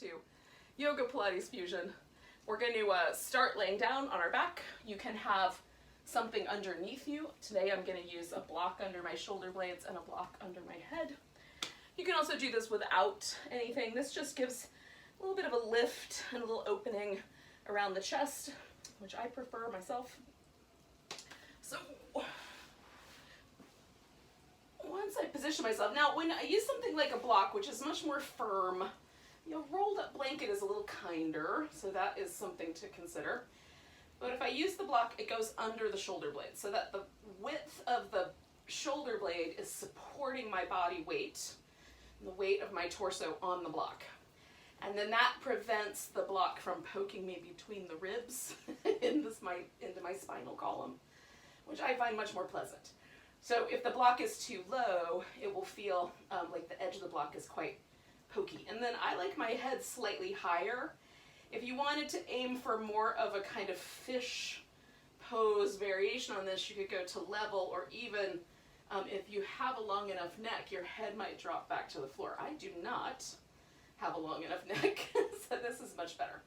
to Yoga Pilates Fusion. We're going to start laying down on our back. You can have something underneath you. Today I'm going to use a block under my shoulder blades and a block under my head. You can also do this without anything. This just gives a little bit of a lift and a little opening around the chest, which I prefer myself. So once I position myself, now when I use something like a block, which is much more firm, your rolled up blanket is a little kinder, so that is something to consider. But if I use the block, it goes under the shoulder blade so that the width of the shoulder blade is supporting my body weight, the weight of my torso on the block. And then that prevents the block from poking me between the ribs into my spinal column, which I find much more pleasant. So if the block is too low, it will feel like the edge of the block is quite pokey. And then I like my head slightly higher. If you wanted to aim for more of a kind of fish pose variation on this, you could go to level, or even if you have a long enough neck, your head might drop back to the floor. I do not have a long enough neck, so this is much better.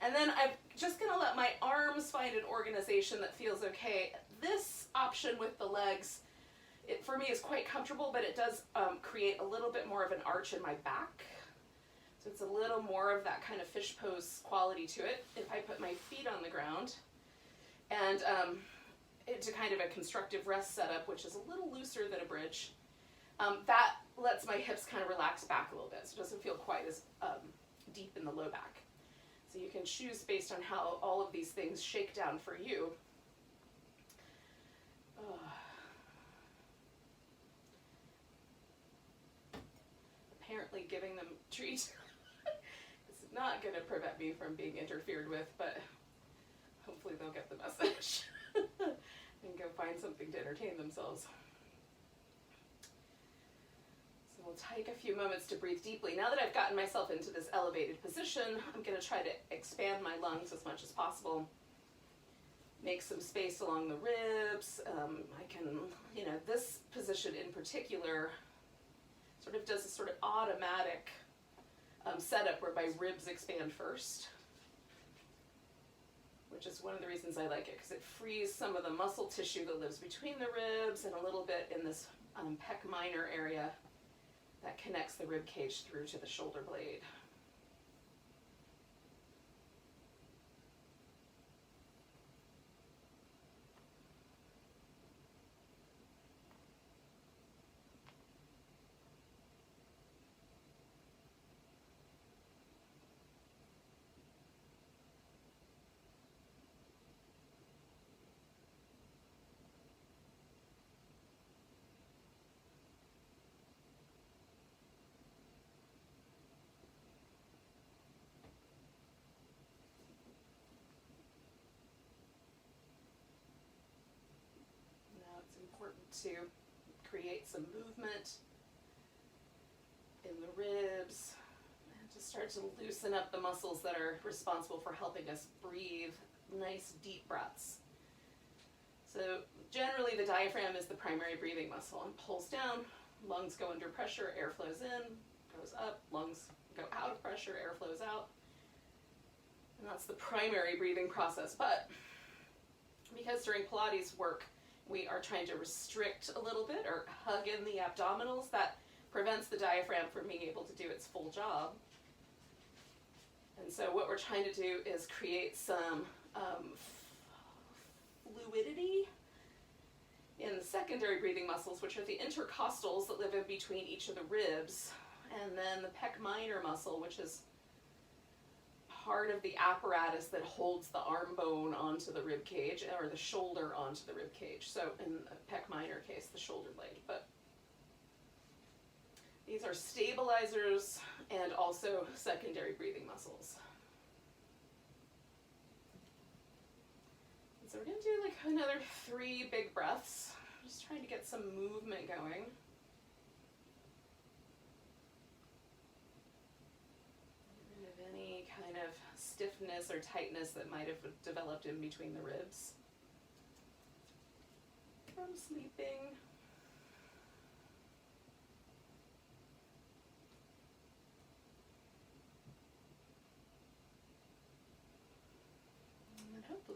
And then I'm just going to let my arms find an organization that feels okay. This option with the legs, it for me is quite comfortable, but it does create a little bit more of an arch in my back. So it's a little more of that kind of fish pose quality to it. If I put my feet on the ground and into kind of a constructive rest setup, which is a little looser than a bridge, that lets my hips kind of relax back a little bit, so it doesn't feel quite as deep in the low back. So you can choose based on how all of these things shake down for you. Apparently giving them treats is not going to prevent me from being interfered with, but hopefully they'll get the message and go find something to entertain themselves. So we'll take a few moments to breathe deeply. Now that I've gotten myself into this elevated position, I'm going to try to expand my lungs as much as possible. Make some space along the ribs. I can, this position in particular sort of does a sort of automatic setup where my ribs expand first, which is one of the reasons I like it, because it frees some of the muscle tissue that lives between the ribs and a little bit in this pec minor area that connects the rib cage through to the shoulder blade. To create some movement in the ribs and to start to loosen up the muscles that are responsible for helping us breathe nice deep breaths. So generally the diaphragm is the primary breathing muscle, and pulls down, lungs go under pressure, air flows in, goes up, lungs go out of pressure, air flows out. And that's the primary breathing process. But because during Pilates work we are trying to restrict a little bit or hug in the abdominals, that prevents the diaphragm from being able to do its full job. And so what we're trying to do is create some fluidity in the secondary breathing muscles, which are the intercostals that live in between each of the ribs, and then the pec minor muscle, which is part of the apparatus that holds the arm bone onto the rib cage, or the shoulder onto the rib cage. So in the pec minor case, the shoulder blade. But these are stabilizers and also secondary breathing muscles. And so we're going to do like another 3 big breaths. Just trying to get some movement going. Any kind of stiffness or tightness that might have developed in between the ribs from sleeping.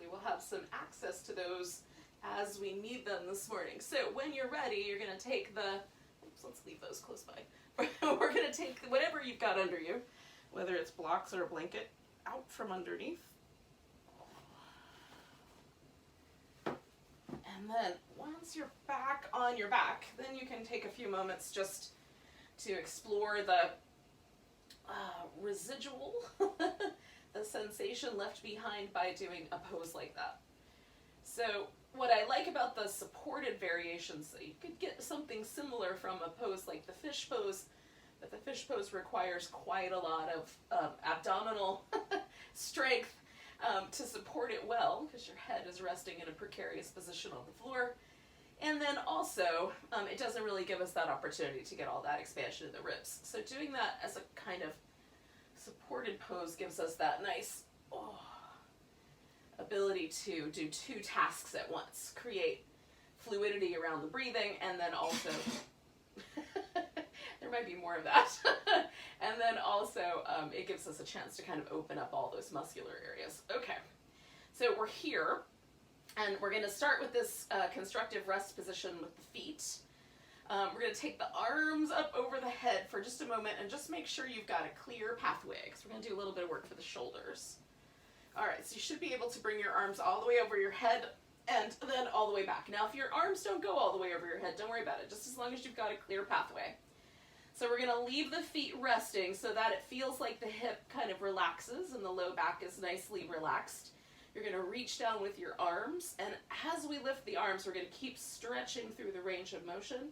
hopefully we'll have some access to those as we need them this morning. So when you're ready, you're going to take the, let's leave those close by. We're going to take whatever you've got under you, whether it's blocks or a blanket, out from underneath. And then once you're back on your back, then you can take a few moments just to explore the residual, the sensation left behind by doing a pose like that. So what I like about the supported variations, so you could get something similar from a pose like the fish pose, but the fish pose requires quite a lot of abdominal strength to support it well, because your head is resting in a precarious position on the floor. And then also, it doesn't really give us that opportunity to get all that expansion in the ribs. So doing that as a kind of supported pose gives us that nice ability to do two tasks at once. Create fluidity around the breathing, and then also, there might be more of that. And then also, it gives us a chance to kind of open up all those muscular areas. Okay, so we're here. And we're going to start with this constructive rest position with the feet. We're going to take the arms up over the head for just a moment and just make sure you've got a clear pathway, because we're going to do a little bit of work for the shoulders. All right, so you should be able to bring your arms all the way over your head and then all the way back. Now, if your arms don't go all the way over your head, don't worry about it, just as long as you've got a clear pathway. So we're going to leave the feet resting so that it feels like the hip kind of relaxes and the low back is nicely relaxed. You're going to reach down with your arms, and as we lift the arms, we're going to keep stretching through the range of motion.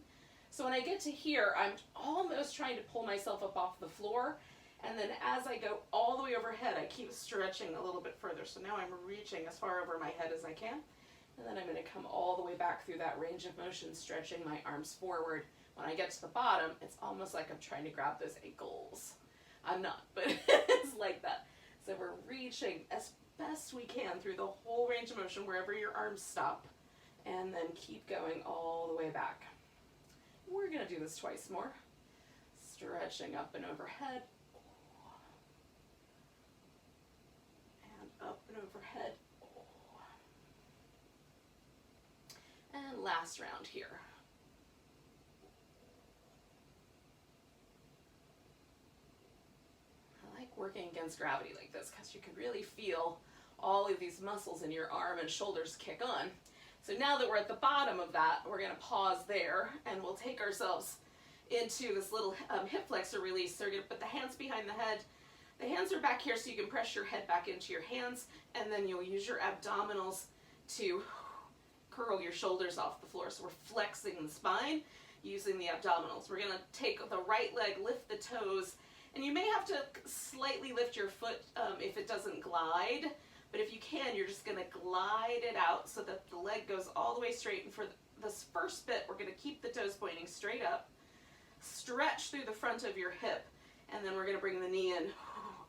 So when I get to here, I'm almost trying to pull myself up off the floor, and then as I go all the way overhead, I keep stretching a little bit further. So now I'm reaching as far over my head as I can, and then I'm going to come all the way back through that range of motion, stretching my arms forward. When I get to the bottom, it's almost like I'm trying to grab those ankles. I'm not, but it's like that. So we're reaching as best we can through the whole range of motion wherever your arms stop, and then keep going all the way back. We're going to do this twice more. Stretching up and overhead, and up and overhead, and last round here. Working against gravity like this, because you can really feel all of these muscles in your arm and shoulders kick on. So now that we're at the bottom of that, we're going to pause there, and we'll take ourselves into this little hip flexor release. So we're going to put the hands behind the head. The hands are back here so you can press your head back into your hands, and then you'll use your abdominals to curl your shoulders off the floor. So we're flexing the spine using the abdominals. We're going to take the right leg, lift the toes, and you may have to slightly lift your foot if it doesn't glide, but if you can, you're just going to glide it out so that the leg goes all the way straight. And for this first bit, we're going to keep the toes pointing straight up, stretch through the front of your hip, and then we're going to bring the knee in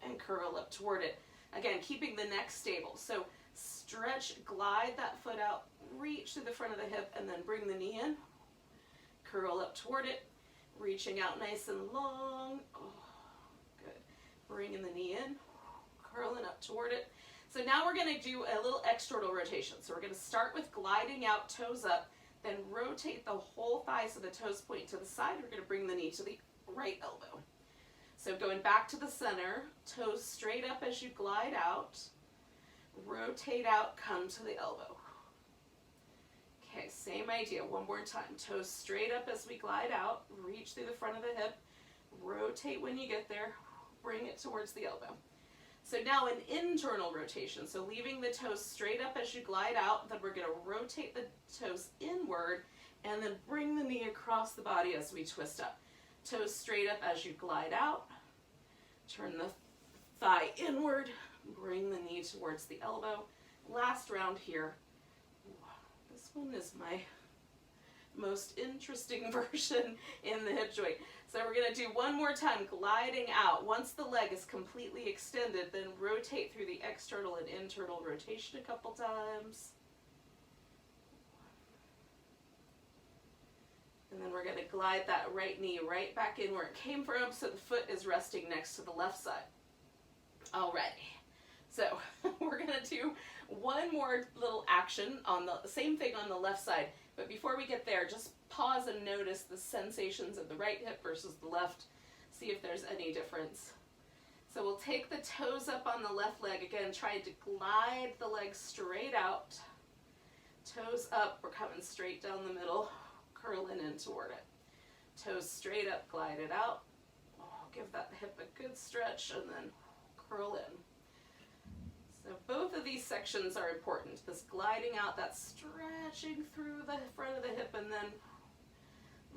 and curl up toward it. Again, keeping the neck stable. So stretch, glide that foot out, reach through the front of the hip, and then bring the knee in, curl up toward it, reaching out nice and long. Bringing the knee in, curling up toward it. So now we're going to do a little external rotation. So we're going to start with gliding out, toes up, then rotate the whole thigh so the toes point to the side. We're going to bring the knee to the right elbow. So going back to the center, toes straight up as you glide out, rotate out, come to the elbow. Okay, same idea, one more time. Toes straight up as we glide out, reach through the front of the hip, rotate when you get there, bring it towards the elbow. So now an internal rotation, so leaving the toes straight up as you glide out, then we're going to rotate the toes inward and then bring the knee across the body as we twist up. Toes straight up as you glide out, turn the thigh inward, bring the knee towards the elbow. Last round here. This one is my most interesting version in the hip joint. So we're going to do one more time, gliding out. Once the leg is completely extended, then rotate through the external and internal rotation a couple times. And then we're going to glide that right knee right back in where it came from, so the foot is resting next to the left side. Alrighty. So we're gonna do one more little action on the same thing on the left side, but before we get there, just pause and notice the sensations of the right hip versus the left. See if there's any difference. So we'll take the toes up on the left leg again, try to glide the leg straight out. Toes up, we're coming straight down the middle, curling in toward it. Toes straight up, glide it out. Oh, give that hip a good stretch and then curl in. So both of these sections are important. This gliding out, that stretching through the front of the hip, and then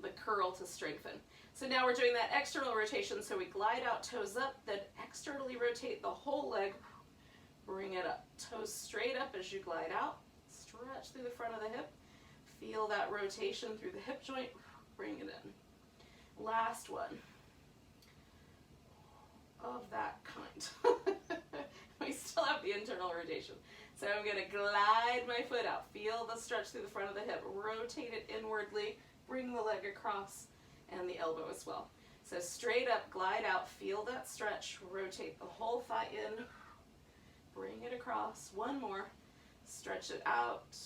the curl to strengthen. So now we're doing that external rotation. So we glide out, toes up, then externally rotate the whole leg. Bring it up. Toes straight up as you glide out. Stretch through the front of the hip. Feel that rotation through the hip joint. Bring it in. Last one of that kind. We still have the internal rotation. So I'm going to glide my foot out. Feel the stretch through the front of the hip. Rotate it inwardly. Bring the leg across and the elbow as well. So straight up, glide out. Feel that stretch. Rotate the whole thigh in. Bring it across. One more. Stretch it out.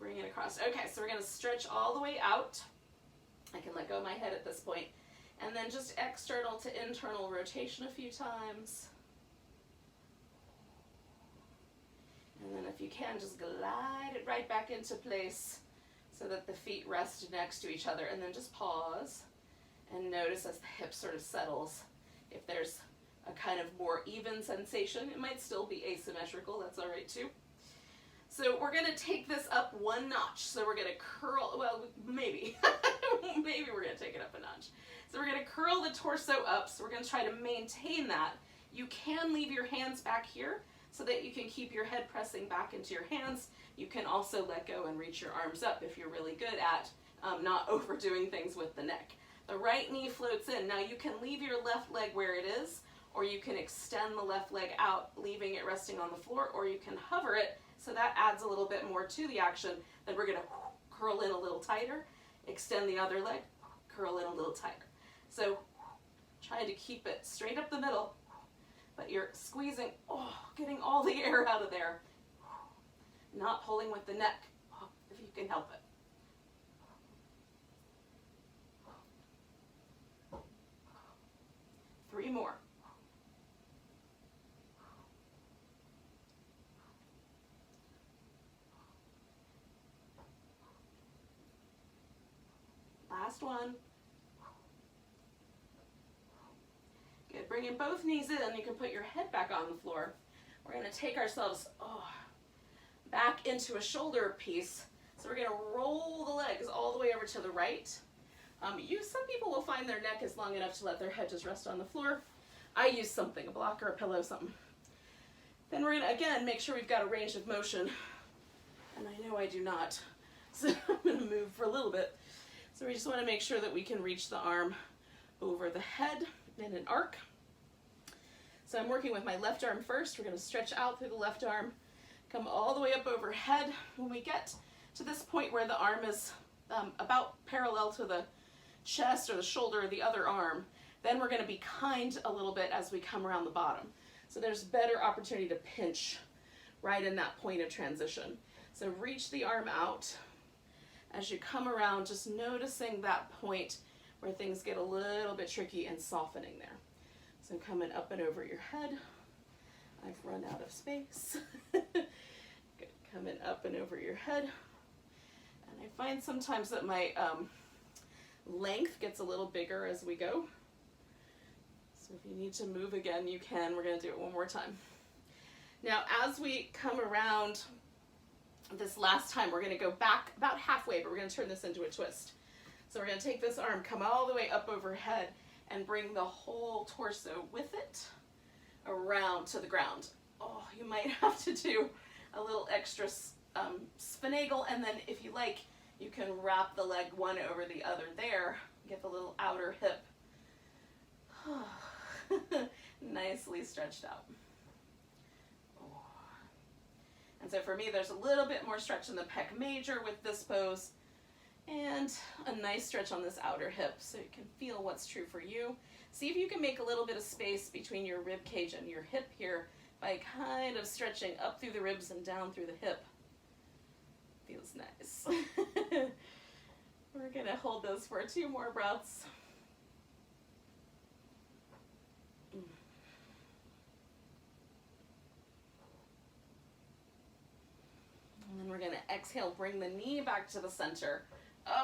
Bring it across. Okay, so we're going to stretch all the way out. I can let go of my head at this point. And then just external to internal rotation a few times. And then if you can, just glide it right back into place so that the feet rest next to each other. And then just pause and notice as the hip sort of settles. If there's a kind of more even sensation, it might still be asymmetrical. That's all right too. So we're going to take this up one notch. So we're going to curl, well, maybe. Maybe we're going to take it up a notch. So we're going to curl the torso up. So we're going to try to maintain that. You can leave your hands back here so that you can keep your head pressing back into your hands. You can also let go and reach your arms up if you're really good at not overdoing things with the neck. The right knee floats in. Now you can leave your left leg where it is, or you can extend the left leg out, leaving it resting on the floor, or you can hover it. So that adds a little bit more to the action. Then we're going to curl in a little tighter, extend the other leg, curl in a little tighter. So trying to keep it straight up the middle, but you're squeezing, getting all the air out of there. Not pulling with the neck, if you can help it. Three more. Last one. Good. Bringing both knees in, you can put your head back on the floor. We're going to take ourselves back into a shoulder piece. So we're going to roll the legs all the way over to the right. Some people will find their neck is long enough to let their head just rest on the floor. I use something, a block or a pillow, something. Then we're going to, again, make sure we've got a range of motion. And I know I do not. So I'm going to move for a little bit. So we just want to make sure that we can reach the arm over the head in an arc. So I'm working with my left arm first. We're going to stretch out through the left arm, come all the way up overhead. When we get to this point where the arm is about parallel to the chest or the shoulder of the other arm, then we're going to be kind a little bit as we come around the bottom. So there's better opportunity to pinch right in that point of transition. So reach the arm out. As you come around, just noticing that point where things get a little bit tricky and softening there. So coming up and over your head. I've run out of space. Good. Coming up and over your head. And I find sometimes that my length gets a little bigger as we go. So if you need to move again, you can. We're going to do it one more time. Now, as we come around this last time, we're going to go back about halfway, but we're going to turn this into a twist. So we're going to take this arm, come all the way up overhead, and bring the whole torso with it around to the ground. Oh, you might have to do a little extra finagle, and then if you like, you can wrap the leg one over the other there, get the little outer hip nicely stretched out. And so for me, there's a little bit more stretch in the pec major with this pose. And a nice stretch on this outer hip so you can feel what's true for you. See if you can make a little bit of space between your rib cage and your hip here by kind of stretching up through the ribs and down through the hip. Feels nice. We're gonna hold those for 2 more breaths. And then we're gonna exhale, bring the knee back to the center.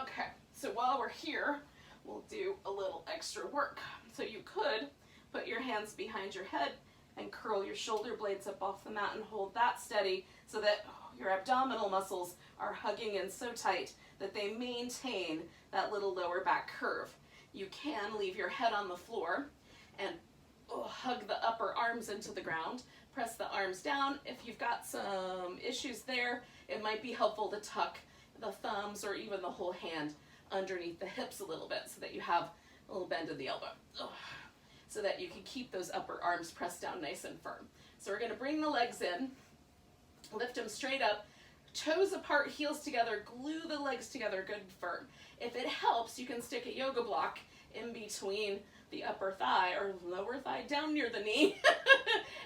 Okay, so while we're here, we'll do a little extra work. So you could put your hands behind your head and curl your shoulder blades up off the mat and hold that steady so that your abdominal muscles are hugging in so tight that they maintain that little lower back curve. You can leave your head on the floor and hug the upper arms into the ground. Press the arms down. If you've got some issues there, it might be helpful to tuck the thumbs or even the whole hand underneath the hips a little bit so that you have a little bend of the elbow. So that you can keep those upper arms pressed down nice and firm. So we're gonna bring the legs in, lift them straight up, toes apart, heels together, glue the legs together good and firm. If it helps, you can stick a yoga block in between the upper thigh or lower thigh down near the knee.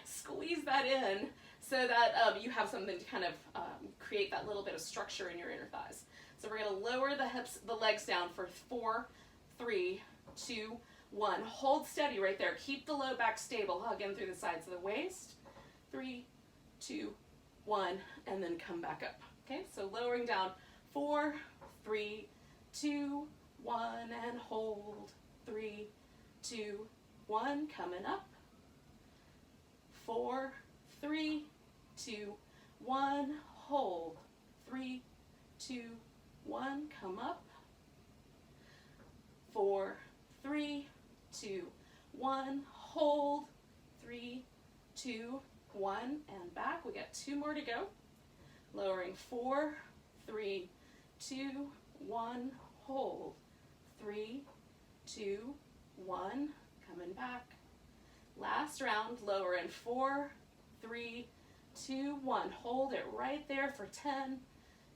Squeeze that in so that you have something to kind of create that little bit of structure in your inner thighs. So we're gonna lower the legs down for 4, 3, 2, 1. Hold steady right there. Keep the low back stable. Hug in through the sides of the waist. 3, 2, 1, and then come back up. Okay, so lowering down. 4, 3, 2, 1, and hold. 3, 2, 1, coming up. 4, 3, 2, 1, hold. 3, 2, 1, come up. 4, 3, 2, 1, hold. 3, 2, 1, and back. We got 2 more to go. Lowering. 4, 3, 2, 1, hold. 3, 2, 1, coming back. Last round, lower in 4, 3, 2, 1. Hold it right there for 10,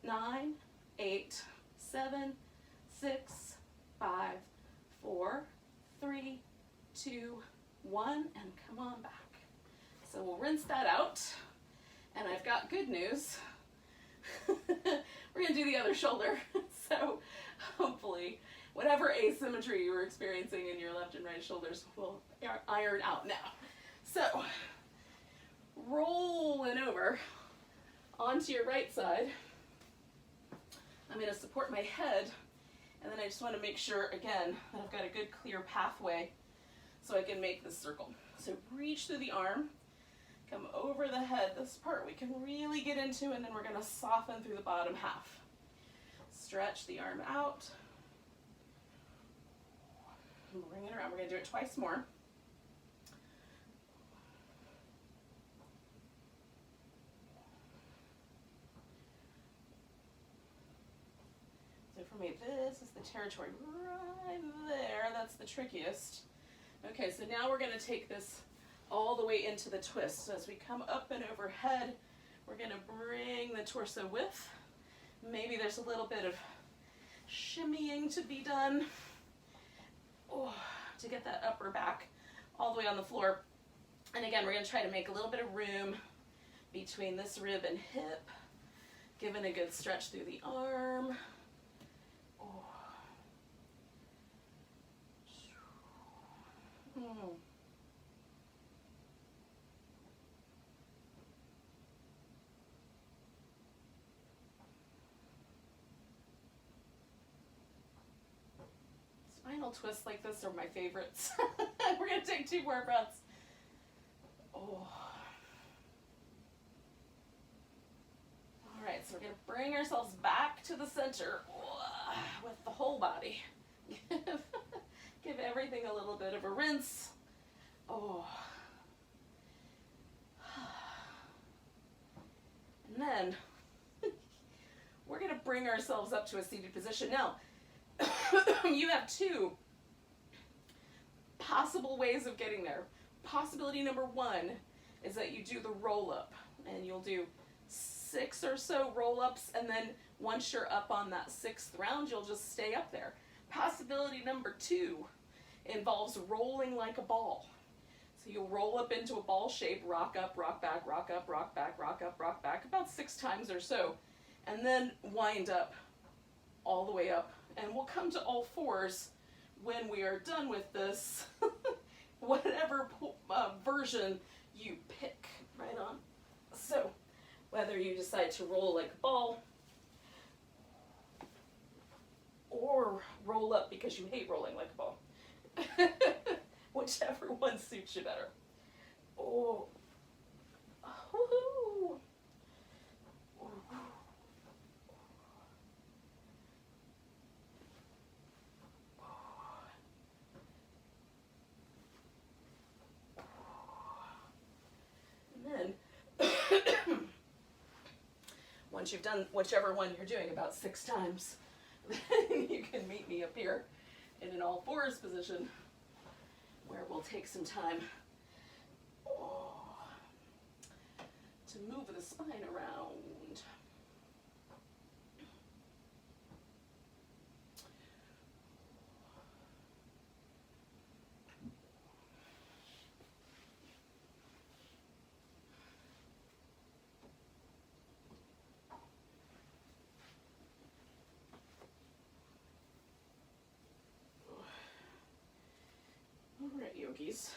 9, 8, 7, 6, 5, 4, 3, 2, 1, and come on back. So we'll rinse that out. And I've got good news. We're gonna do the other shoulder. So hopefully whatever asymmetry you were experiencing in your left and right shoulders will iron out now. So rolling over onto your right side. I'm gonna support my head, and then I just wanna make sure, again, that I've got a good clear pathway so I can make this circle. So reach through the arm, come over the head. This part we can really get into, and then we're gonna soften through the bottom half. Stretch the arm out. Bring it around. We're gonna do it twice more. So for me, this is the territory right there. That's the trickiest. Okay, so now we're gonna take this all the way into the twist. So as we come up and overhead, we're gonna bring the torso width. Maybe there's a little bit of shimmying to be done. To get that upper back all the way on the floor. And again, we're going to try to make a little bit of room between this rib and hip, giving a good stretch through the arm. Spinal twists like this are my favorites. We're going to take 2 more breaths. All right, so we're going to bring ourselves back to the center with the whole body. Give everything a little bit of a rinse. And then we're going to bring ourselves up to a seated position. Now, you have 2 possible ways of getting there. Possibility number 1 is that you do the roll-up, and you'll do 6 or so roll-ups, and then Once you're up on that 6th round, you'll just stay up there. Possibility number 2 involves rolling like a ball. So you'll roll up into a ball shape, rock up, rock back, rock up, rock back, rock up, rock back, about 6 times or so, and then wind up all the way up. And we'll come to all 4s when we are done with this, whatever version you pick, right on. So whether you decide to roll like a ball or roll up because you hate rolling like a ball. Whichever one suits you better. Oh, woohoo! And then, once you've done whichever one you're doing about 6 times, then you can meet me up here in an all 4s position, where we'll take some time to move the spine around. All right, yogis.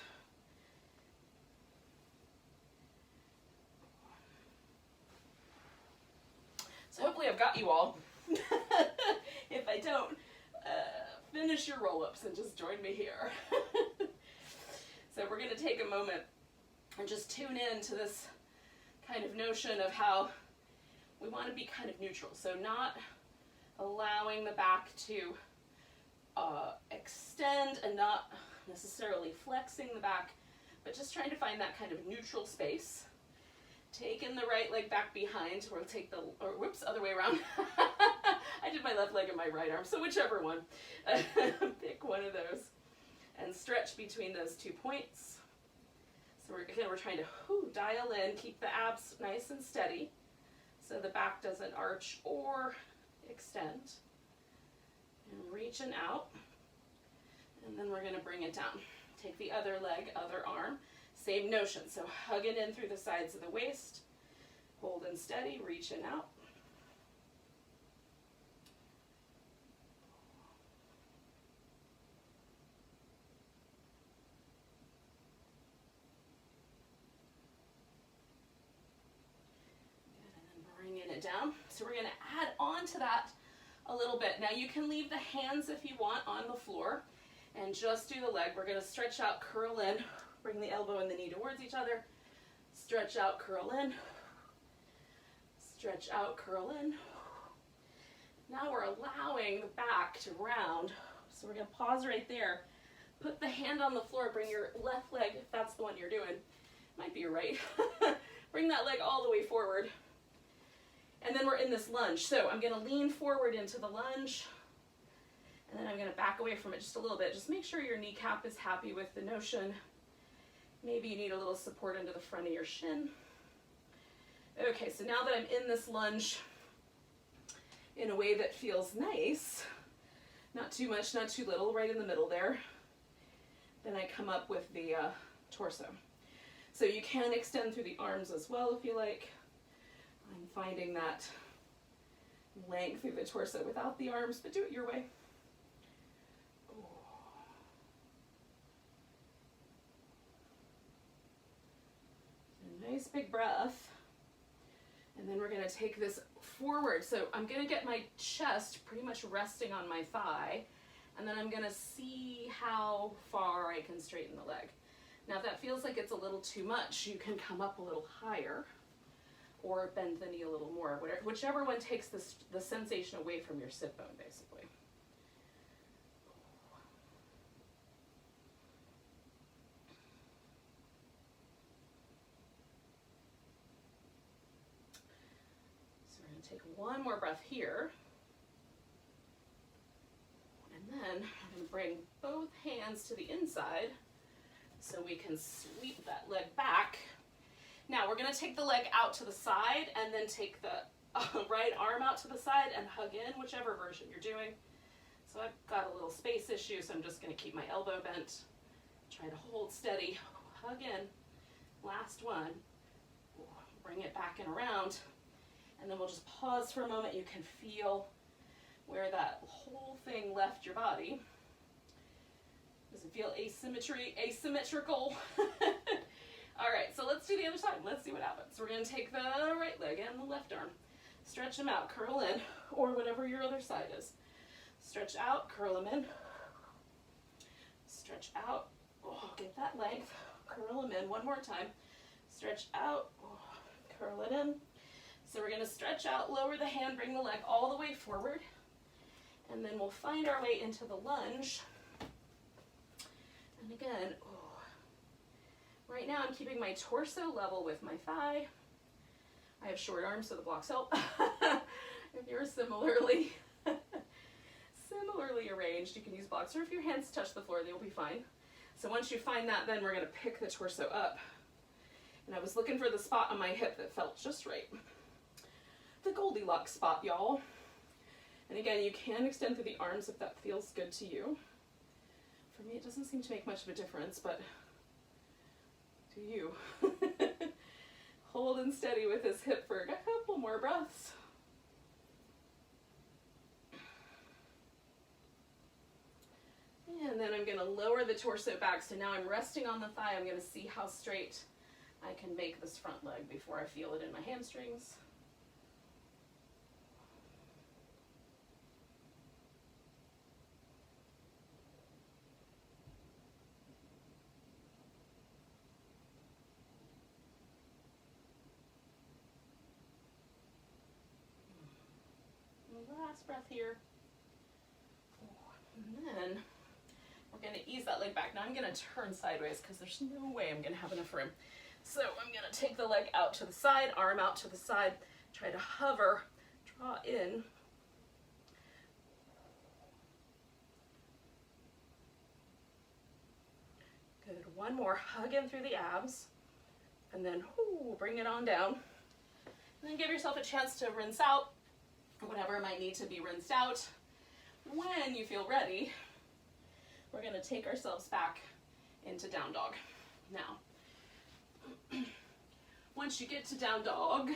So hopefully I've got you all. If I don't, finish your roll-ups and just join me here. So we're going to take a moment and just tune in to this kind of notion of how we want to be kind of neutral. So not allowing the back to extend and not necessarily flexing the back, but just trying to find that kind of neutral space. Taking the right leg back behind, or take the, or whoops, other way around. I did my left leg and my right arm, so whichever one. Pick one of those. And stretch between those 2 points. So we're trying to dial in, keep the abs nice and steady, so the back doesn't arch or extend. And reaching out. And then we're going to bring it down. Take the other leg, other arm. Same notion, so hugging in through the sides of the waist, holding steady, reaching out. Good, and then bringing it down. So we're going to add on to that a little bit. Now you can leave the hands if you want on the floor and just do the leg. We're going to stretch out, curl in. Bring the elbow and the knee towards each other. Stretch out, curl in. Stretch out, curl in. Now we're allowing the back to round. So we're going to pause right there. Put the hand on the floor. Bring your left leg, if that's the one you're doing. Might be your right. Bring that leg all the way forward. And then we're in this lunge. So I'm going to lean forward into the lunge. And then I'm going to back away from it just a little bit. Just make sure your kneecap is happy with the notion. Maybe you need a little support into the front of your shin. Okay, so now that I'm in this lunge in a way that feels nice, not too much, not too little, right in the middle there, then I come up with the torso. So you can extend through the arms as well if you like. I'm finding that length through the torso without the arms, but do it your way. Nice big breath. And then we're going to take this forward. So I'm going to get my chest pretty much resting on my thigh. And then I'm going to see how far I can straighten the leg. Now if that feels like it's a little too much, you can come up a little higher or bend the knee a little more. Whichever one takes the sensation away from your sit bone, basically. Take one more breath here, and then I'm going to bring both hands to the inside so we can sweep that leg back. Now we're going to take the leg out to the side and then take the right arm out to the side and hug in, whichever version you're doing. So I've got a little space issue, so I'm just going to keep my elbow bent. Try to hold steady, hug in. Last one. Bring it back and around. And then we'll just pause for a moment. You can feel where that whole thing left your body. Does it feel asymmetrical? All right, so let's do the other side. Let's see what happens. We're going to take the right leg and the left arm. Stretch them out, curl in, or whatever your other side is. Stretch out, curl them in. Stretch out, oh, get that length, curl them in. One more time. Stretch out, oh, curl it in. So we're going to stretch out, lower the hand, bring the leg all the way forward, and then we'll find our way into the lunge. And again, oh, right now I'm keeping my torso level with my thigh. I have short arms, so the blocks help. If you're similarly arranged, you can use blocks, or if your hands touch the floor, they'll be fine. So once you find that, then we're going to pick the torso up. And I was looking for the spot on my hip that felt just right. The Goldilocks spot, y'all. And again, you can extend through the arms if that feels good to you. For me, it doesn't seem to make much of a difference, but do you. Holding steady with this hip for a couple more breaths. And then I'm going to lower the torso back. So now I'm resting on the thigh. I'm going to see how straight I can make this front leg before I feel it in my hamstrings. Last breath here. And then we're going to ease that leg back. Now I'm going to turn sideways because there's no way I'm going to have enough room. So I'm going to take the leg out to the side, arm out to the side, try to hover, draw in. Good. One more, hug in through the abs, and then bring it on down. And then give yourself a chance to rinse out whatever might need to be rinsed out. When you feel ready, we're going to take ourselves back into down dog. Now, once you get to down dog,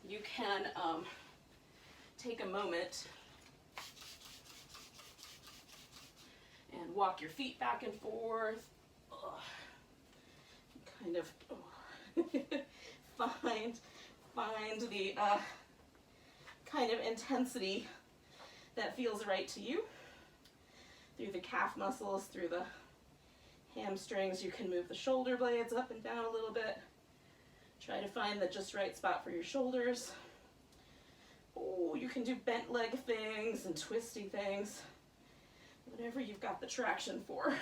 you can take a moment and walk your feet back and forth. Kind of find the kind of intensity that feels right to you. Through the calf muscles, through the hamstrings, you can move the shoulder blades up and down a little bit. Try to find the just right spot for your shoulders. Oh, you can do bent leg things and twisty things. Whatever you've got the traction for.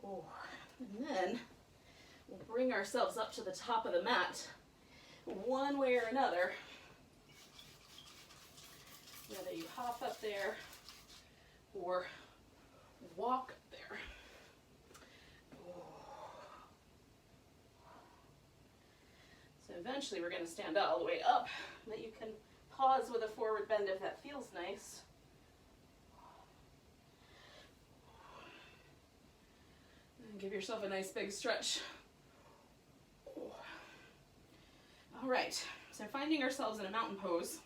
Oh, and then we'll bring ourselves up to the top of the mat one way or another. Whether you hop up there or walk there. So eventually we're going to stand all the way up, but you can pause with a forward bend if that feels nice. And give yourself a nice big stretch. All right, so finding ourselves in a mountain pose.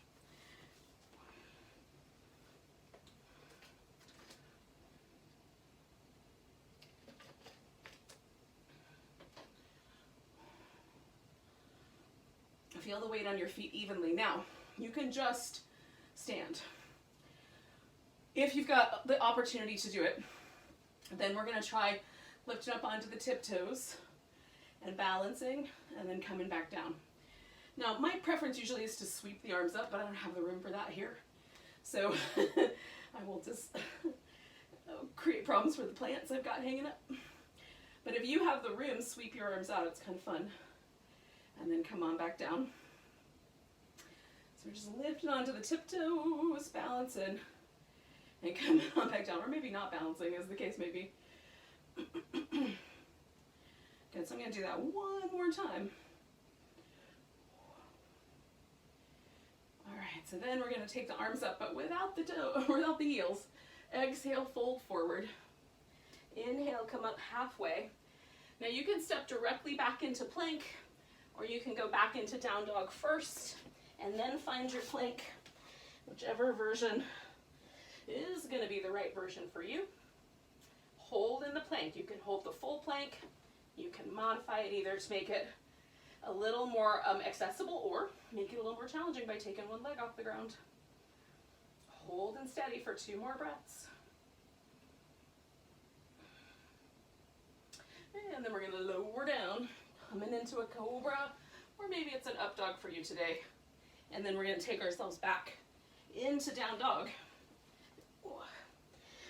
Feel the weight on your feet evenly. Now, you can just stand. If you've got the opportunity to do it, then we're going to try lifting up onto the tiptoes and balancing and then coming back down. Now, my preference usually is to sweep the arms up, but I don't have the room for that here. So I will just create problems for the plants I've got hanging up. But if you have the room, sweep your arms out. It's kind of fun. And then come on back down. So we're just lifting onto the tiptoes, balancing, and coming on back down. Or maybe not balancing, as the case may be. Good, so I'm gonna do that one more time. All right, so then we're gonna take the arms up, but without the heels. Exhale, fold forward. Inhale, come up halfway. Now you can step directly back into plank, or you can go back into down dog first, and then find your plank, whichever version is gonna be the right version for you. Hold in the plank. You can hold the full plank. You can modify it either to make it a little more accessible, or make it a little more challenging by taking one leg off the ground. Hold and steady for 2 more breaths. And then we're going to lower down, coming into a cobra, or maybe it's an up dog for you today. And then we're going to take ourselves back into down dog.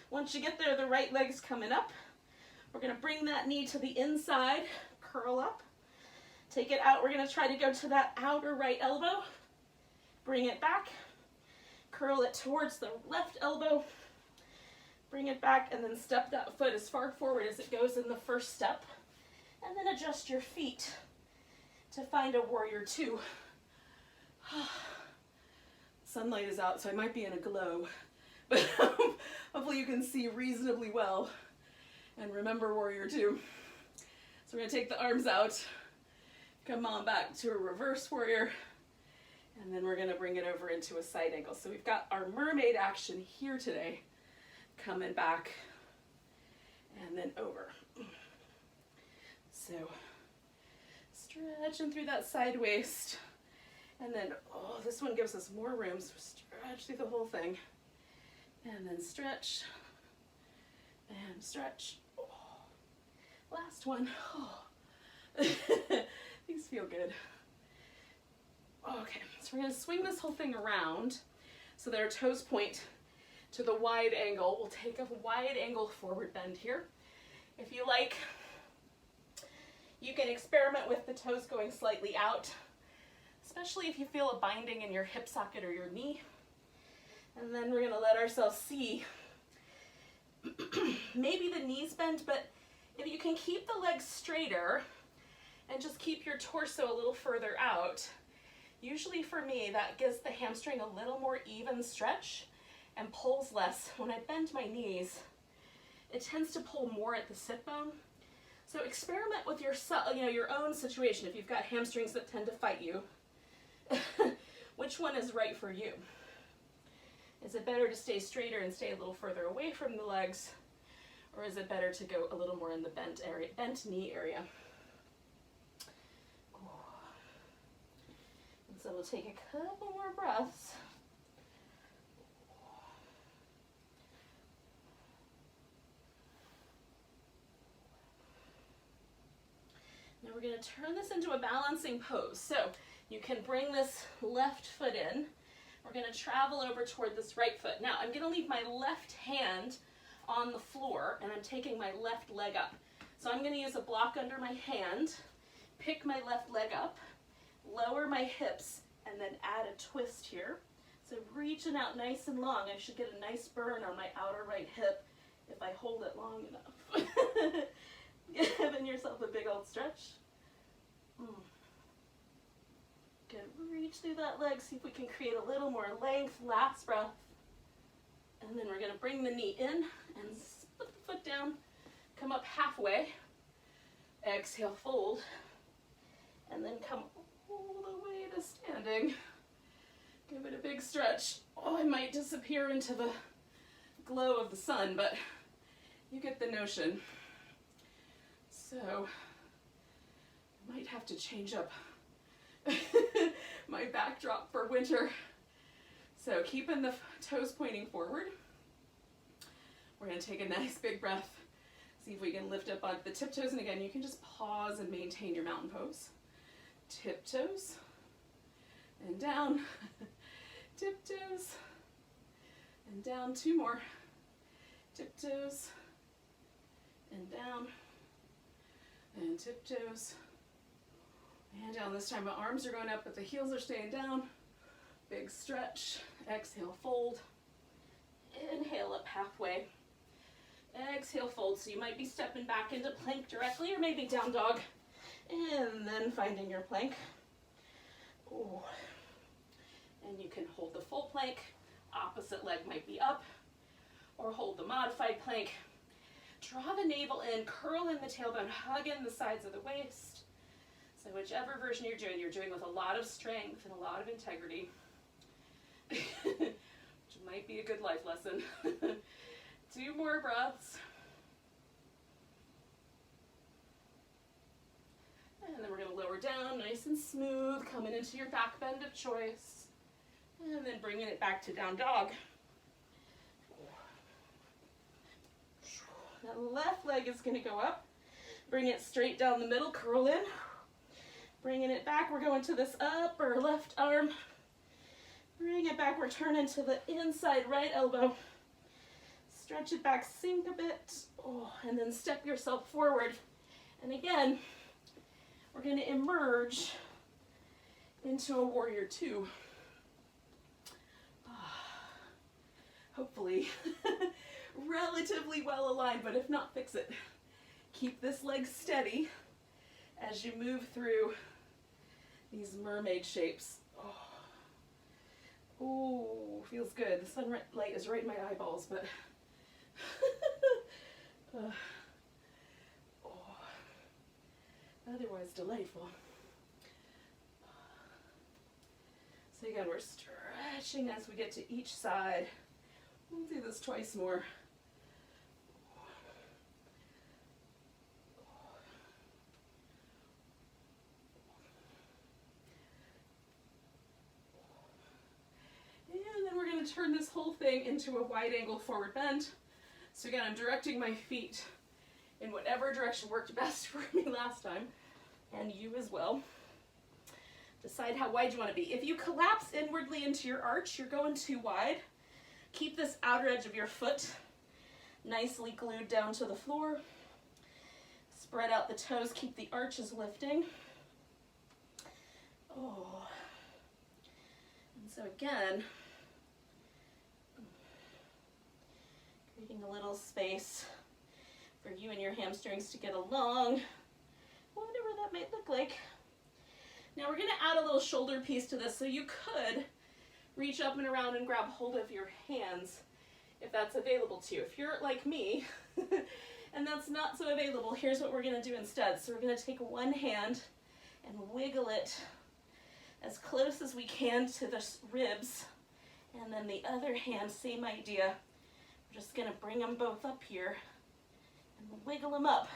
Once you get there, the right leg's coming up. We're going to bring that knee to the inside, curl up, take it out. We're going to try to go to that outer right elbow, bring it back, curl it towards the left elbow, bring it back, and then step that foot as far forward as it goes in the first step, and then adjust your feet to find a warrior 2. Sunlight is out, so I might be in a glow, but hopefully you can see reasonably well. And remember warrior 2. So we're going to take the arms out, come on back to a reverse warrior, and then we're going to bring it over into a side angle. So we've got our mermaid action here today, coming back and then over. So stretching through that side waist, and then, oh, this one gives us more room, so stretch through the whole thing, and then stretch, and stretch. Oh. Last one. Oh. These feel good. Okay, so we're going to swing this whole thing around so that our toes point to the wide angle. We'll take a wide angle forward bend here. If you like, you can experiment with the toes going slightly out, especially if you feel a binding in your hip socket or your knee. And then we're going to let ourselves see maybe the knees bend, but if you can keep the legs straighter and just keep your torso a little further out, usually for me that gives the hamstring a little more even stretch and pulls less. When I bend my knees, it tends to pull more at the sit bone. So experiment with your own situation. If you've got hamstrings that tend to fight you, which one is right for you? Is it better to stay straighter and stay a little further away from the legs, or is it better to go a little more in the bent knee area? And so we'll take a couple more breaths. Now we're going to turn this into a balancing pose. So you can bring this left foot in. We're going to travel over toward this right foot. Now I'm going to leave my left hand on the floor, and I'm taking my left leg up. So I'm going to use a block under my hand, pick my left leg up, lower my hips, and then add a twist here. So reaching out nice and long. I should get a nice burn on my outer right hip if I hold it long enough. Giving yourself a big old stretch. Good. Reach through that leg. See if we can create a little more length. Last breath. And then we're going to bring the knee in and put the foot down. Come up halfway. Exhale, fold. And then come all the way to standing. Give it a big stretch. Oh, I might disappear into the glow of the sun, but you get the notion. So I might have to change up my backdrop for winter. So keeping the toes pointing forward. We're going to take a nice big breath. See if we can lift up on the tiptoes. And again, you can just pause and maintain your mountain pose. Tiptoes and down. Tiptoes and down. 2 more. Tiptoes and down. And tiptoes and down. This time my arms are going up, but the heels are staying down. Big stretch. Exhale, fold. Inhale up halfway. Exhale. exhale, fold. So you might be stepping back into plank directly, or maybe down dog, and then finding your plank. Ooh. And you can hold the full plank, opposite leg might be up, or hold the modified plank. Draw the navel in, curl in the tailbone, hug in the sides of the waist. So whichever version you're doing with a lot of strength and a lot of integrity, which might be a good life lesson. 2 more breaths. And then we're going to lower down, nice and smooth, coming into your back bend of choice. And then bringing it back to down dog. That left leg is going to go up. Bring it straight down the middle, curl in. Bringing it back, we're going to this upper left arm. Bring it back, we're turning to the inside right elbow. Stretch it back, sink a bit. Oh, and then step yourself forward. And again, we're going to emerge into a warrior 2. Hopefully relatively well aligned, but if not, fix it. Keep this leg steady as you move through these mermaid shapes. Oh, ooh, feels good. The sunlight is right in my eyeballs, but otherwise delightful. So again, we're stretching as we get to each side. We'll do this twice more. And then we're going to turn this whole thing into a wide angle forward bend. So again, I'm directing my feet in whatever direction worked best for me last time, and you as well. Decide how wide you want to be. If you collapse inwardly into your arch, you're going too wide. Keep this outer edge of your foot nicely glued down to the floor. Spread out the toes, keep the arches lifting. Oh. And so again, creating a little space for you and your hamstrings to get along, whatever that might look like. Now we're going to add a little shoulder piece to this, so you could reach up and around and grab hold of your hands if that's available to you. If you're like me and that's not so available, here's what we're going to do instead. So we're going to take one hand and wiggle it as close as we can to the ribs, and then the other hand, same idea. We're just going to bring them both up here and wiggle them up.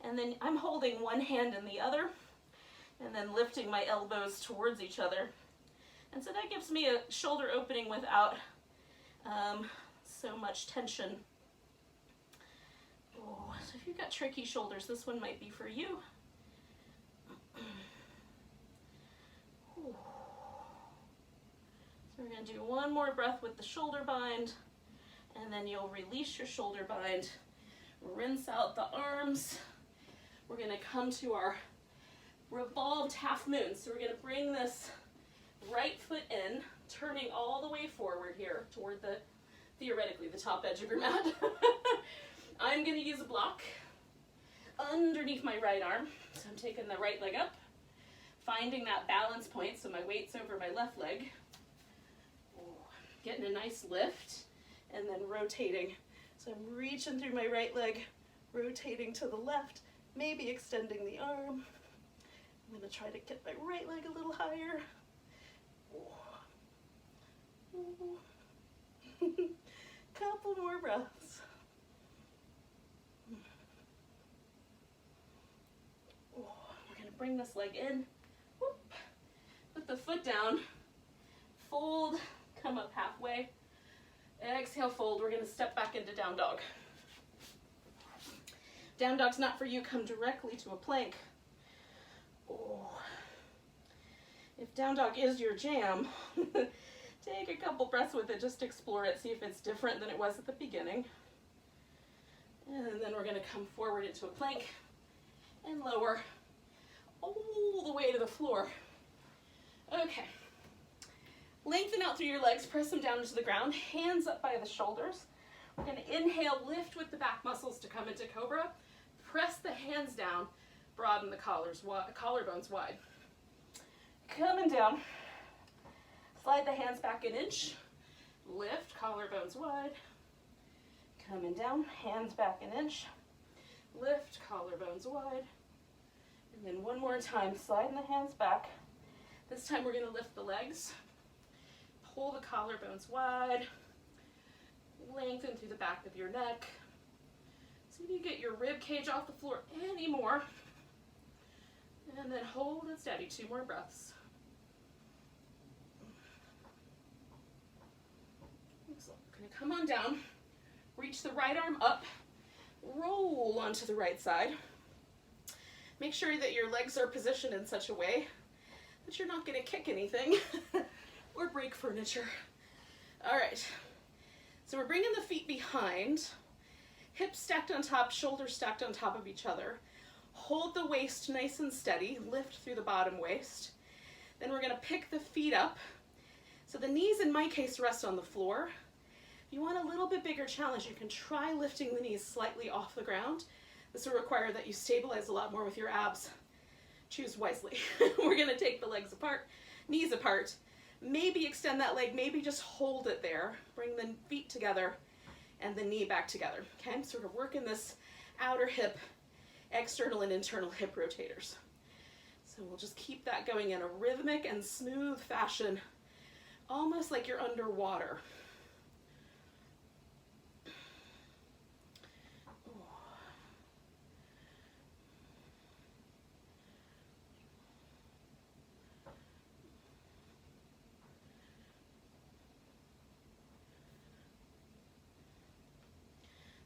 And then I'm holding one hand in the other and then lifting my elbows towards each other. And so that gives me a shoulder opening without so much tension. Oh, so if you've got tricky shoulders, this one might be for you. So we're going to do one more breath with the shoulder bind, and then you'll release your shoulder bind, rinse out the arms. We're going to come to our revolved half moon. So we're going to bring this right foot in, turning all the way forward here toward the, theoretically, the top edge of your mat. I'm going to use a block underneath my right arm. So I'm taking the right leg up, finding that balance point, so my weight's over my left leg. Getting a nice lift, and then rotating. So I'm reaching through my right leg, rotating to the left, maybe extending the arm. I'm going to try to get my right leg a little higher. Couple more breaths. We're going to bring this leg in. Whoop. Put the foot down. Fold. Come up halfway. Exhale, fold. We're going to step back into down dog. Down dog's not for you. Come directly to a plank. Oh. If down dog is your jam, take a couple breaths with it, just explore it, see if it's different than it was at the beginning. And then we're going to come forward into a plank and lower all the way to the floor. Okay. Lengthen out through your legs, press them down into the ground, hands up by the shoulders. We're going to inhale, lift with the back muscles to come into cobra. Press the hands down, broaden the collarbones wide. Coming down, slide the hands back an inch, lift, collarbones wide. Coming down, hands back an inch, lift, collarbones wide. And then one more time, sliding the hands back. This time we're going to lift the legs, pull the collarbones wide, lengthen through the back of your neck. See if you get your rib cage off the floor anymore. And then hold it steady, 2 more breaths. Excellent. We're going to come on down, reach the right arm up, roll onto the right side. Make sure that your legs are positioned in such a way that you're not going to kick anything or break furniture. All right, so we're bringing the feet behind, hips stacked on top, shoulders stacked on top of each other. Hold the waist nice and steady, lift through the bottom waist. Then we're going to pick the feet up. So the knees, in my case, rest on the floor. If you want a little bit bigger challenge, you can try lifting the knees slightly off the ground. This will require that you stabilize a lot more with your abs. Choose wisely. We're going to take the legs apart, knees apart. Maybe extend that leg, maybe just hold it there. Bring the feet together and the knee back together. Okay, I'm sort of working this outer hip, external and internal hip rotators. So we'll just keep that going in a rhythmic and smooth fashion, almost like you're underwater.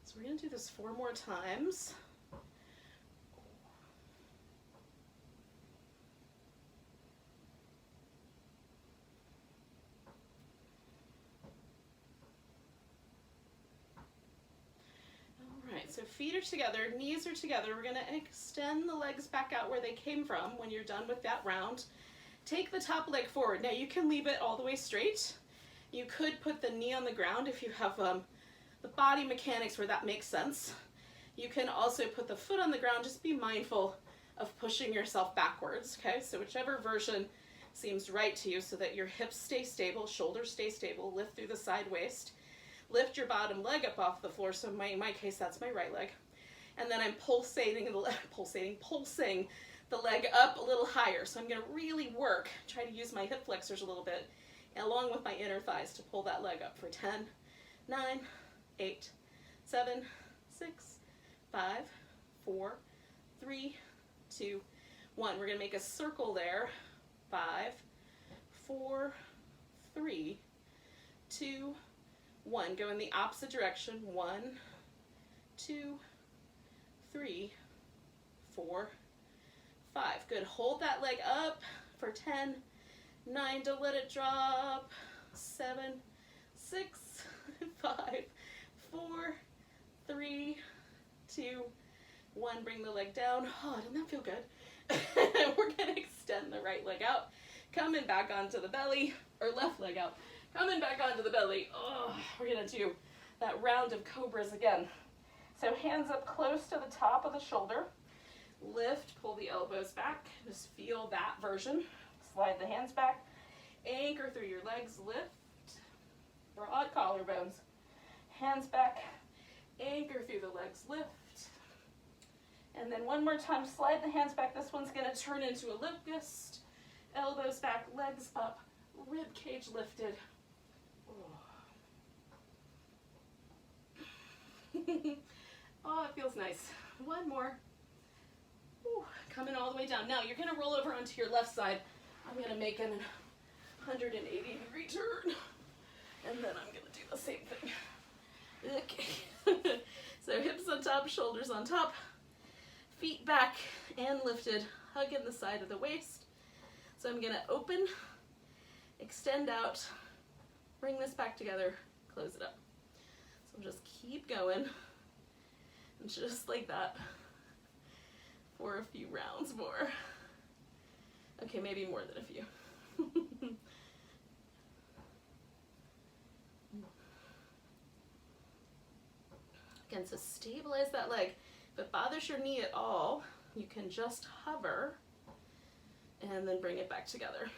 So we're going to do this 4 more times. All right, so feet are together, knees are together. We're going to extend the legs back out where they came from when you're done with that round. Take the top leg forward. Now you can leave it all the way straight. You could put the knee on the ground if you have the body mechanics where that makes sense. You can also put the foot on the ground. Just be mindful of pushing yourself backwards, okay? So whichever version seems right to you so that your hips stay stable, shoulders stay stable, lift through the side waist. Lift your bottom leg up off the floor. So in my case, that's my right leg. And then I'm pulsing the leg up a little higher. So I'm gonna really work, try to use my hip flexors a little bit, along with my inner thighs to pull that leg up for 10, 9, 8, 7, 6, 5, 4, 3, 2, 1. We're going to make a circle there. 5, 4, 3, 2, 1. Go in the opposite direction. 1, 2, 3, 4, 5. Good. Hold that leg up for 10, 9. Don't let it drop. 7, 6, 5, 4, 3, 2, 1. Bring the leg down. Oh, doesn't that feel good? We're going to extend the right leg out. Coming back onto the belly, or left leg out. Coming back onto the belly. Oh, we're going to do that round of cobras again. So hands up close to the top of the shoulder. Lift, pull the elbows back. Just feel that version. Slide the hands back. Anchor through your legs. Lift. Broad collarbones. Hands back. Anchor through the legs. Lift. And then one more time, slide the hands back. This one's going to turn into a locust. Elbows back, legs up, rib cage lifted. Oh, it feels nice. One more. Ooh, coming all the way down. Now you're going to roll over onto your left side. I'm going to make an 180-degree turn. And then I'm going to do the same thing. Okay. So hips on top, shoulders on top. Feet back and lifted, hugging the side of the waist. So I'm gonna open, extend out, bring this back together, close it up. So just keep going, and just like that, for a few rounds more. Okay, maybe more than a few. And to stabilize that leg, if it bothers your knee at all, you can just hover and then bring it back together.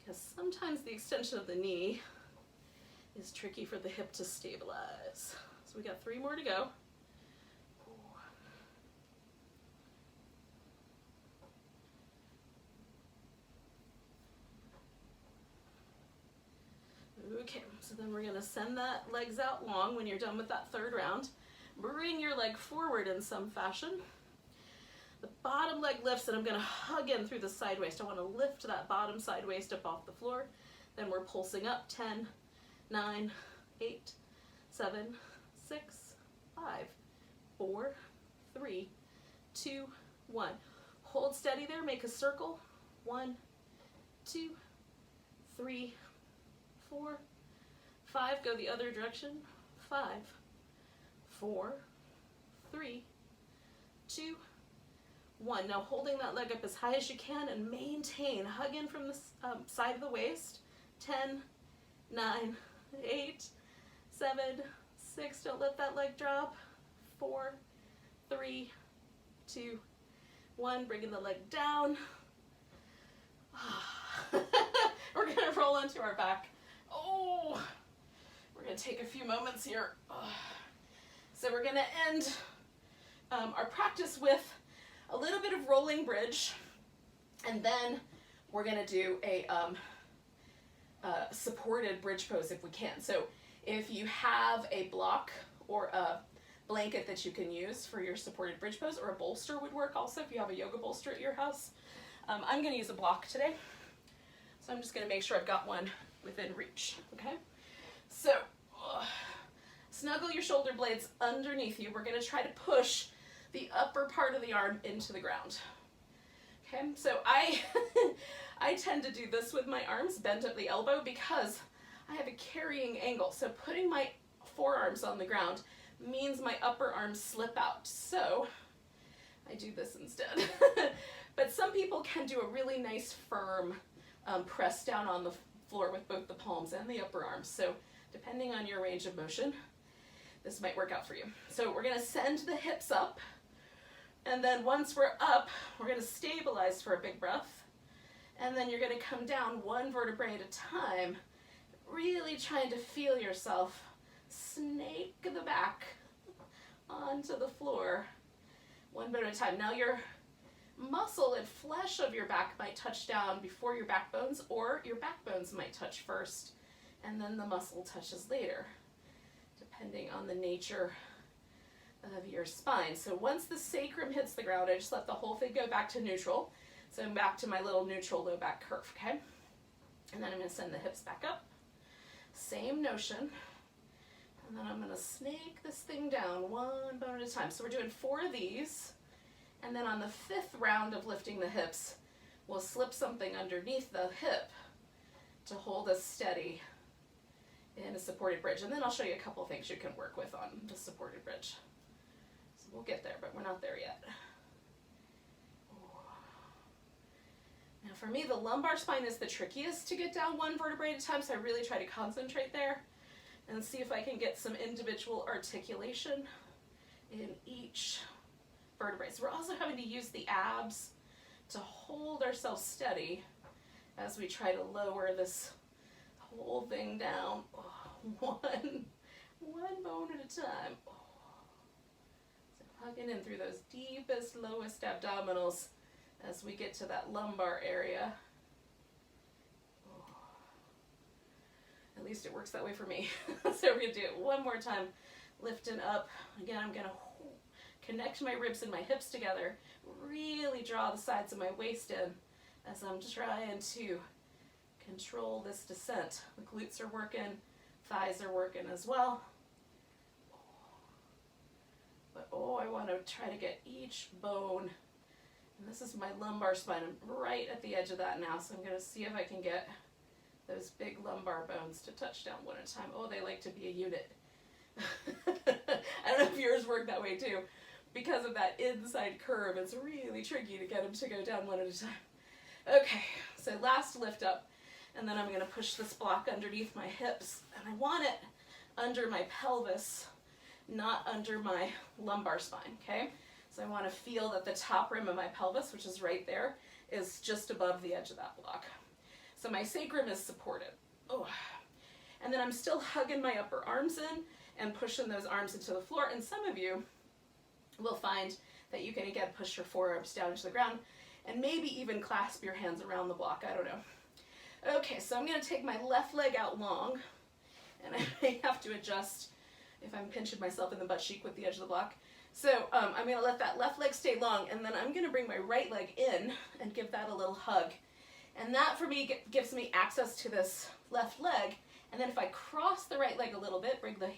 Because sometimes the extension of the knee is tricky for the hip to stabilize. So we got 3 more to go. Okay, so then we're gonna send that legs out long when you're done with that 3rd round. Bring your leg forward in some fashion. The bottom leg lifts and I'm gonna hug in through the side waist. I wanna lift that bottom side waist up off the floor. Then we're pulsing up, 10, 9, 8, 7, 6, 5, 4, 3, 2, 1. Hold steady there, make a circle. 1, 2, 3, 4, 5, go the other direction. 5, 4, 3, 2, 1. Now holding that leg up as high as you can and maintain. Hug in from the side of the waist. 10, 9, 8, 7, 6. Don't let that leg drop. 4, 3, 2, 1. Bringing the leg down. We're going to roll onto our back. Oh, we're going to take a few moments here. So we're going to end our practice with a little bit of rolling bridge, and then we're going to do a supported bridge pose if we can. So if you have a block or a blanket that you can use for your supported bridge pose, or a bolster would work also if you have a yoga bolster at your house. I'm going to use a block today, so I'm just going to make sure I've got one within reach. Okay, so snuggle your shoulder blades underneath you. We're going to try to push the upper part of the arm into the ground. Okay, so I tend to do this with my arms bent at the elbow because I have a carrying angle. So putting my forearms on the ground means my upper arms slip out. So I do this instead. But some people can do a really nice firm press down on the floor with both the palms and the upper arms. So depending on your range of motion, this might work out for you. So we're going to send the hips up. And then once we're up, we're going to stabilize for a big breath. And then you're going to come down 1 vertebrae at a time, really trying to feel yourself snake the back onto the floor, 1 bit at a time. Now your muscle and flesh of your back might touch down before your backbones, or your backbones might touch first, and then the muscle touches later, depending on the nature of your spine. So once the sacrum hits the ground, I just let the whole thing go back to neutral. So I'm back to my little neutral low back curve, okay? And then I'm going to send the hips back up. Same notion. And then I'm going to snake this thing down 1 bone at a time. So we're doing 4 of these. And then on the 5th round of lifting the hips, we'll slip something underneath the hip to hold us steady in a supported bridge. And then I'll show you a couple things you can work with on the supported bridge. So we'll get there, but we're not there yet. Now for me, the lumbar spine is the trickiest to get down 1 vertebrae at a time, so I really try to concentrate there and see if I can get some individual articulation in each vertebrae. So we're also having to use the abs to hold ourselves steady as we try to lower this whole thing down. One bone at a time. So hugging in through those deepest, lowest abdominals as we get to that lumbar area. At least it works that way for me. So we're going to do it 1 more time. Lifting up. Again, I'm going to connect my ribs and my hips together. Really draw the sides of my waist in as I'm trying to control this descent. The glutes are working. Thighs are working as well. But I want to try to get each bone. And this is my lumbar spine. I'm right at the edge of that now, so I'm going to see if I can get those big lumbar bones to touch down 1 at a time. They like to be a unit. I don't know if yours work that way too. Because of that inside curve, it's really tricky to get them to go down 1 at a time. Okay, so last lift up, and then I'm going to push this block underneath my hips, and I want it under my pelvis not under my lumbar spine, okay? So I want to feel that the top rim of my pelvis, which is right there, is just above the edge of that block. So my sacrum is supported. Oh. And then I'm still hugging my upper arms in and pushing those arms into the floor. And some of you will find that you can, again, push your forearms down into the ground and maybe even clasp your hands around the block. I don't know. Okay, so I'm going to take my left leg out long, and I may have to adjust if I'm pinching myself in the butt cheek with the edge of the block. So I'm going to let that left leg stay long, and then I'm going to bring my right leg in and give that a little hug. And that, for me, gives me access to this left leg. And then if I cross the right leg a little bit, bring the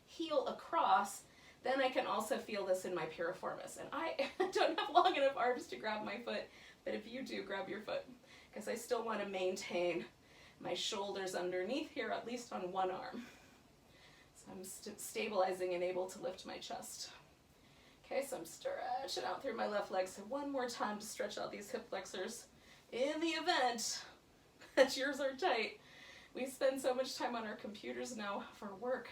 heel across, then I can also feel this in my piriformis. And I don't have long enough arms to grab my foot, but if you do, grab your foot, because I still want to maintain my shoulders underneath here, at least on one arm. So I'm stabilizing and able to lift my chest. Okay, so I'm stretching out through my left leg. So one more time to stretch out these hip flexors. In the event that yours are tight, we spend so much time on our computers now for work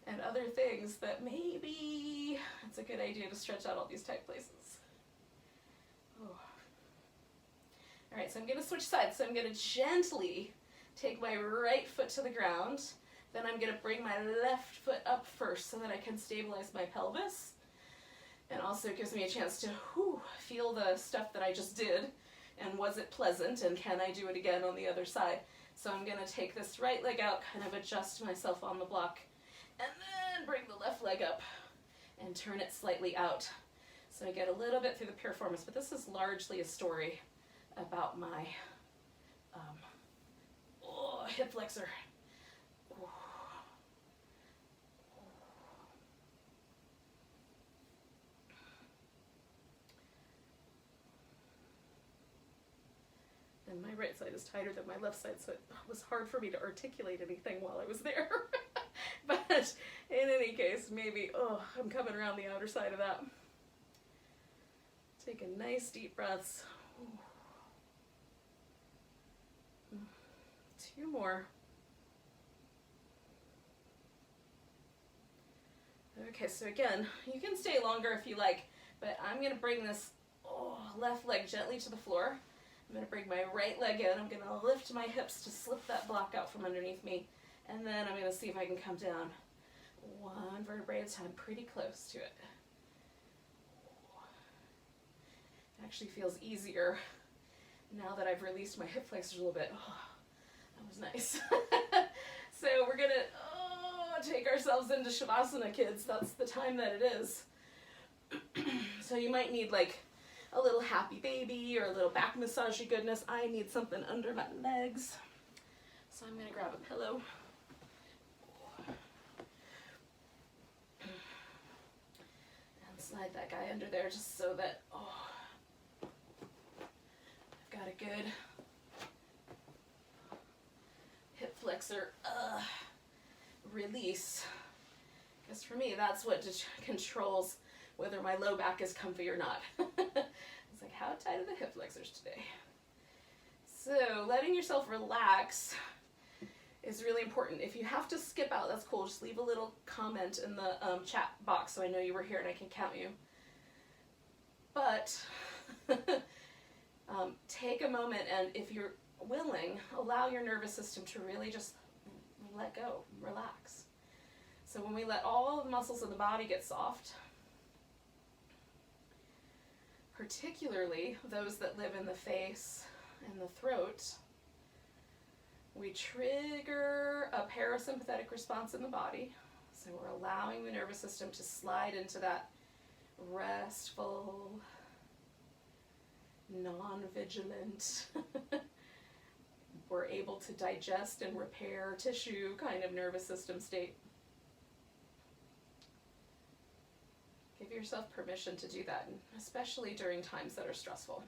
and other things that maybe it's a good idea to stretch out all these tight places. Oh. All right, so I'm going to switch sides. So I'm going to gently take my right foot to the ground. Then I'm going to bring my left foot up first so that I can stabilize my pelvis. And also it gives me a chance to feel the stuff that I just did. And was it pleasant? And can I do it again on the other side? So I'm going to take this right leg out, kind of adjust myself on the block, and then bring the left leg up and turn it slightly out. So I get a little bit through the piriformis, but this is largely a story about my hip flexor. And my right side is tighter than my left side, so it was hard for me to articulate anything while I was there. But in any case, maybe, I'm coming around the outer side of that. Take a nice deep breaths. Two more. Okay, so again, you can stay longer if you like, but I'm going to bring this left leg gently to the floor. I'm going to bring my right leg in. I'm going to lift my hips to slip that block out from underneath me. And then I'm going to see if I can come down one vertebrae at a time, pretty close to it. It actually feels easier now that I've released my hip flexors a little bit. Oh, that was nice. So we're going to take ourselves into Shavasana, kids. That's the time that it is. So you might need like a little happy baby or a little back massagey goodness. I need something under my legs. So I'm going to grab a pillow. And slide that guy under there just so that, I've got a good hip flexor release. Because for me, that's what controls whether my low back is comfy or not. It's like, how tight are the hip flexors today? So letting yourself relax is really important. If you have to skip out, that's cool. Just leave a little comment in the chat box so I know you were here and I can count you. But take a moment, and if you're willing, allow your nervous system to really just let go, relax. So when we let all the muscles of the body get soft, particularly those that live in the face and the throat, we trigger a parasympathetic response in the body. So we're allowing the nervous system to slide into that restful, non-vigilant, we're able to digest and repair tissue kind of nervous system state. Give yourself permission to do that, especially during times that are stressful.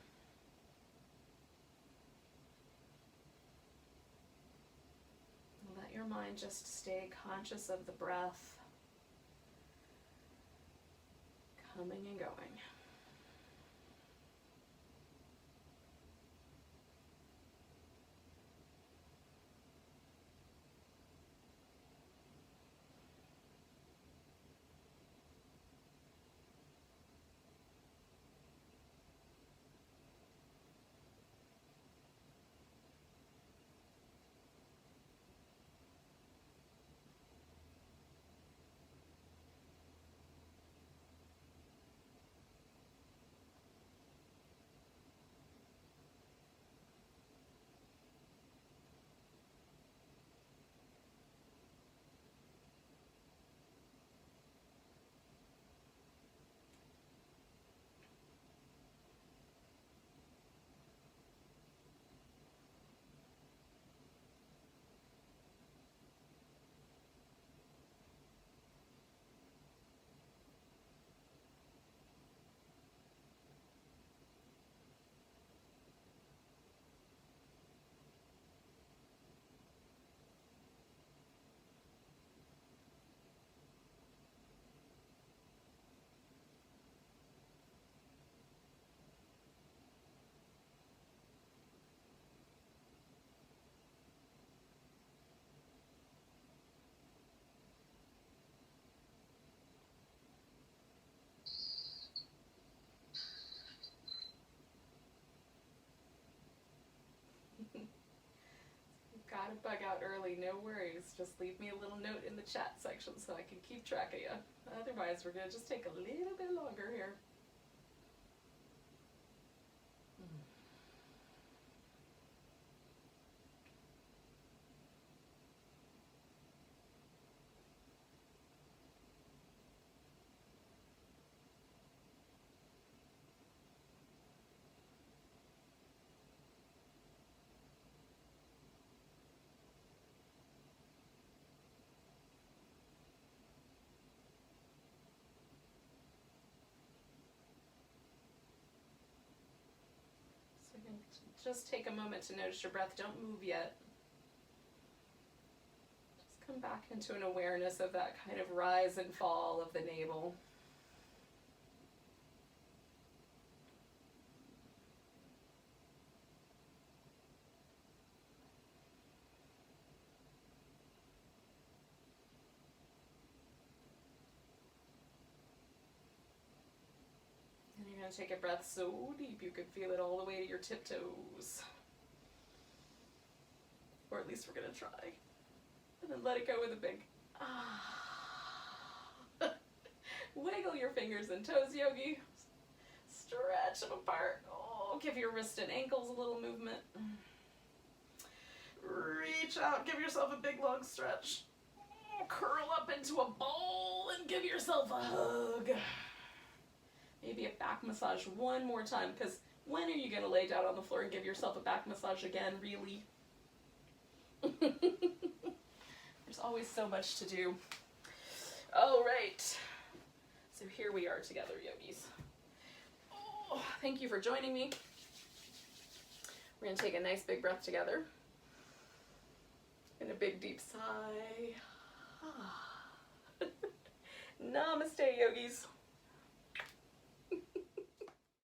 Let your mind just stay conscious of the breath coming and going. bug out early, no worries. Just leave me a little note in the chat section so I can keep track of you. Otherwise, we're going to just take a little bit longer here. So you can just take a moment to notice your breath. Don't move yet. Just come back into an awareness of that kind of rise and fall of the navel. And you're going to take a breath so deep you could feel it all the way to your tiptoes. Or at least we're going to try. And then let it go with a big ah. Wiggle your fingers and toes, yogi. Stretch them apart. Oh, give your wrist and ankles a little movement. Reach out, give yourself a big long stretch. Curl up into a ball and give yourself a hug. Maybe a back massage one more time, because when are you going to lay down on the floor and give yourself a back massage again, really? There's always so much to do. All right. So here we are together, yogis. Oh, thank you for joining me. We're going to take a nice big breath together. And a big deep sigh. Namaste, yogis.